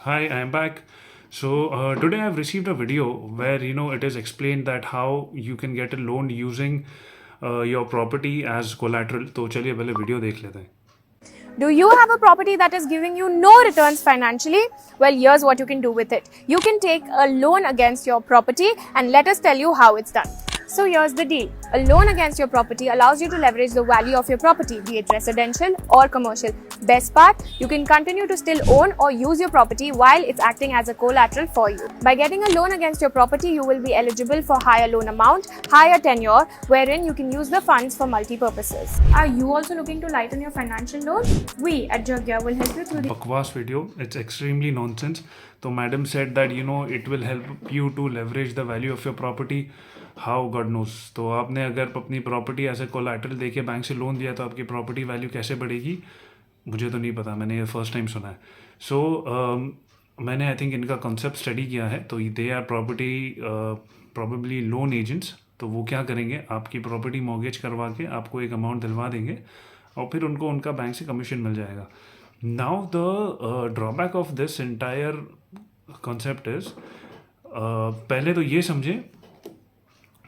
Hi, I am back. Today I've received a video where it is explained that how you can get a loan using your property as collateral. तो चलिए पहले video देख लेते हैं. Do you have a property that is giving you no returns financially? Well, here's what you can do with it. You can take a loan against your property and let us tell you how it's done. So here's the deal. A loan against your property allows you to leverage the value of your property, be it residential or commercial. Best part, you can continue to still own or use your property while it's acting as a collateral for you. By getting a loan against your property, you will be eligible for higher loan amount, higher tenure, wherein you can use the funds for multi-purposes. Are you also looking to lighten your financial load? We at Jagya will help you through the Bakwas video. It's extremely nonsense. So madam said that it will help you to leverage the value of your property. How God knows. तो आपने अगर अपनी property as a collateral देके bank से loan दिया तो आपकी property value कैसे बढ़ेगी मुझे तो नहीं पता, मैंने ये फर्स्ट टाइम सुना है. मैंने आई थिंक इनका कॉन्सेप्ट स्टडी किया है. तो they are property probably loan agents. तो वो क्या करेंगे, आपकी प्रॉपर्टी मॉर्गेज करवा के आपको एक अमाउंट दिलवा देंगे और फिर उनको उनका बैंक से कमीशन मिल जाएगा. Now the drawback of this entire concept is, पहले तो ये समझें,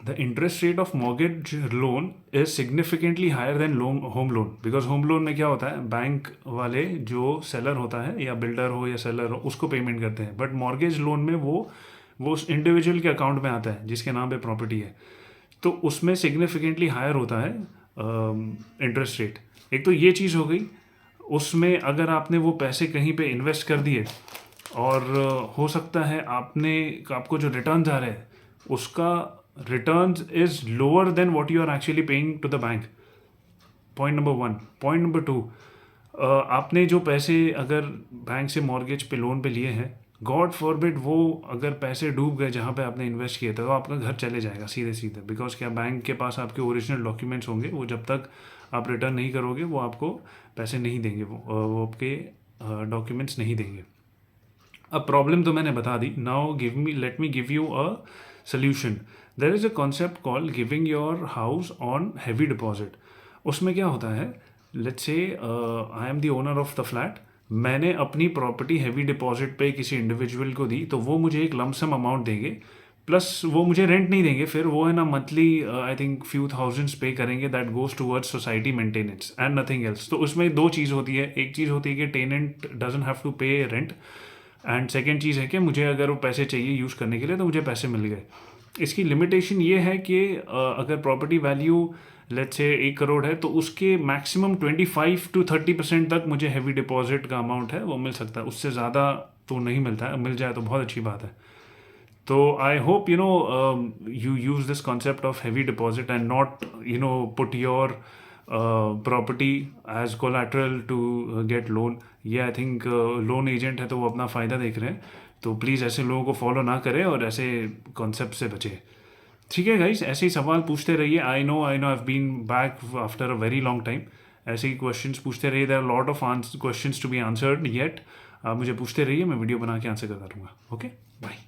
the interest rate of mortgage loan is significantly higher than home loan. Because home loan में क्या होता है, बैंक वाले जो सेलर होता है या बिल्डर हो या सेलर हो उसको पेमेंट करते हैं. बट मॉर्गेज लोन में वो इंडिविजुअल के अकाउंट में आता है जिसके नाम पे प्रॉपर्टी है. तो उसमें सिग्निफिकेंटली हायर होता है इंटरेस्ट रेट. एक तो ये चीज़ हो गई. उसमें अगर आपने वो पैसे कहीं पे इन्वेस्ट कर दिए और हो सकता है आपको जो रिटर्न आ रहे हैं उसका returns is lower than what you are actually paying to the bank. Point number 1. Point number 2, आपने जो पैसे अगर बैंक से मॉर्गेज पे लोन पे लिए हैं, गॉड फॉरबिड वो अगर पैसे डूब गए जहाँ पे आपने इन्वेस्ट किए थे तो आपका घर चले जाएगा सीधे सीधे. बिकॉज क्या, बैंक के पास आपके ओरिजिनल डॉक्यूमेंट्स होंगे, वो जब तक आप रिटर्न नहीं करोगे वो आपको पैसे नहीं देंगे, वो आपके डॉक्यूमेंट्स नहीं देंगे. अब प्रॉब्लम तो मैंने बता दी. Now let me give you a solution. There is a concept called giving your house on heavy deposit. उसमें क्या होता है, let's say I am the owner of the flat. मैंने अपनी प्रॉपर्टी हैवी डिपॉजिट पे किसी इंडिविजुअल को दी तो वो मुझे एक लमसम अमाउंट देंगे, प्लस वो मुझे रेंट नहीं देंगे. फिर वो है ना monthly I think few thousands पे करेंगे. That goes towards society maintenance and nothing else. तो उसमें दो चीज़ होती है. एक चीज़ होती है कि टेनेंट डजंट हैव टू पे रेंट, एंड सेकेंड चीज़ है कि मुझे अगर वो पैसे चाहिए यूज़ करने के लिए तो मुझे पैसे मिल गए. इसकी लिमिटेशन ये है कि अगर property value let's say 1 crore है तो उसके मैक्सिमम 25 to 30% तक मुझे हैवी डिपॉजिट का अमाउंट है वो मिल सकता है. उससे ज़्यादा तो नहीं मिलता है. मिल जाए तो बहुत अच्छी बात है. तो I hope you use this concept of heavy deposit and not put your property as collateral to get loan. ये आई थिंक लोन एजेंट है तो वो अपना फ़ायदा देख रहे हैं. तो प्लीज़ ऐसे लोगों को फॉलो ना करें और ऐसे कॉन्सेप्ट से बचें. ठीक है गाइस, ऐसे ही सवाल पूछते रहिए. I know I have been back after a very long time. ऐसे ही क्वेश्चंस पूछते रहिए. There are lot of questions to be answered yet. आप मुझे पूछते रहिए, मैं वीडियो बना के आंसर करता रहूँगा. Okay, bye.